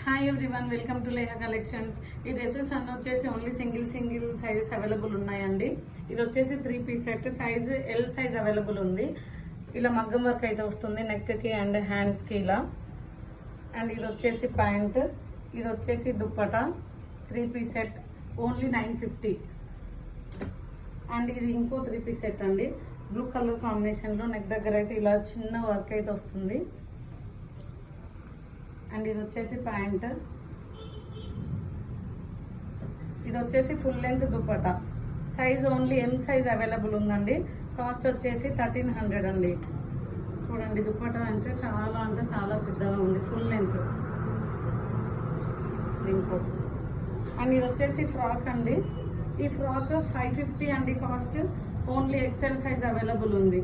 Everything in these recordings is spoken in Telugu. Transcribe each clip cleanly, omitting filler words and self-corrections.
Hi everyone, welcome to Leha collections. ఈ డ్రెస్సెస్ అన్నీ వచ్చేసి ఓన్లీ సింగిల్ సైజెస్ అవైలబుల్ ఉన్నాయండి. ఇది వచ్చేసి 3 piece set, size L size available ఉంది. ఇలా మగ్గం వర్క్ అయితే వస్తుంది నెక్కి అండ్ హ్యాండ్స్కి ఇలా. అండ్ ఇది వచ్చేసి ప్యాంట్, ఇది వచ్చేసి dupatta. 3 piece set only 950. And ఇది ఇంకో 3 పీస్ సెట్ అండి, బ్లూ కలర్ కాంబినేషన్లో. నెక్ దగ్గర అయితే ఇలా చిన్న వర్క్ అయితే వస్తుంది. అండ్ ఇది వచ్చేసి ప్యాంట్, ఇది వచ్చేసి full length dupatta. Size only M size available ఉందండి. కాస్ట్ వచ్చేసి 1300 అండి. చూడండి దుప్పటా అంటే చాలా పెద్దగా ఉంది, ఫుల్ లెంత్. ఇంకో అండ్ ఇది వచ్చేసి ఫ్రాక్ అండి. ఈ ఫ్రాక్ 550 అండి cost. Only XL size available ఉంది.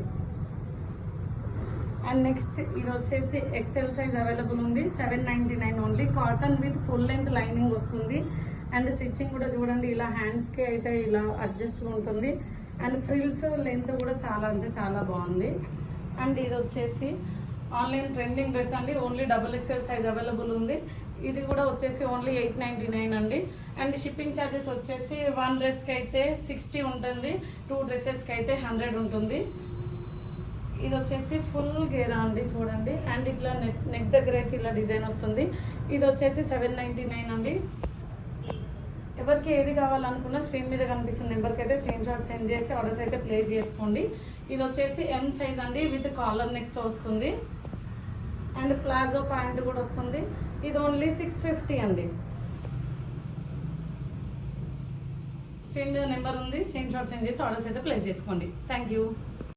అండ్ నెక్స్ట్ ఇది వచ్చేసి ఎక్సెల్ సైజ్ అవైలబుల్ ఉంది, 799 only. Cotton with full length lining వస్తుంది. అండ్ స్టిచ్చింగ్ కూడా చూడండి, ఇలా హ్యాండ్స్కి అయితే ఇలా అడ్జస్ట్ ఉంటుంది. అండ్ ఫ్రిల్స్ లెంత్ కూడా చాలా బాగుంది. అండ్ ఇది వచ్చేసి ఆన్లైన్ ట్రెండింగ్ డ్రెస్ అండి, ఓన్లీ XXL సైజ్ అవైలబుల్ ఉంది. ఇది కూడా వచ్చేసి ఓన్లీ 899 అండి. అండ్ షిప్పింగ్ ఛార్జెస్ వచ్చేసి 1 డ్రెస్కి అయితే 60 ఉంటుంది, 2 డ్రెస్సెస్కి అయితే 100 ఉంటుంది. ఇది వచ్చేసి ఫుల్ గేరా అండి, చూడండి. అండ్ ఇట్లా నెక్ దగ్గర అయితే ఇలా డిజైన్ వస్తుంది. ఇది వచ్చేసి 799 అండి. ఎవరికి ఏది కావాలనుకున్నా స్క్రీన్ మీద కనిపిస్తున్న నెంబర్కి అయితే స్క్రీన్ షాట్ సెండ్ చేసి ఆర్డర్స్ అయితే ప్లేస్ చేసుకోండి. ఇది వచ్చేసి ఎం సైజ్ అండి, విత్ కాలర్ నెక్తో వస్తుంది. అండ్ ప్లాజో ప్యాంట్ కూడా వస్తుంది. ఇది ఓన్లీ 650 అండి. స్క్రీన్ మీద నెంబర్ ఉంది, స్క్రీన్ షాట్ సెండ్ చేసి ఆర్డర్స్ అయితే ప్లేస్ చేసుకోండి. Thank you.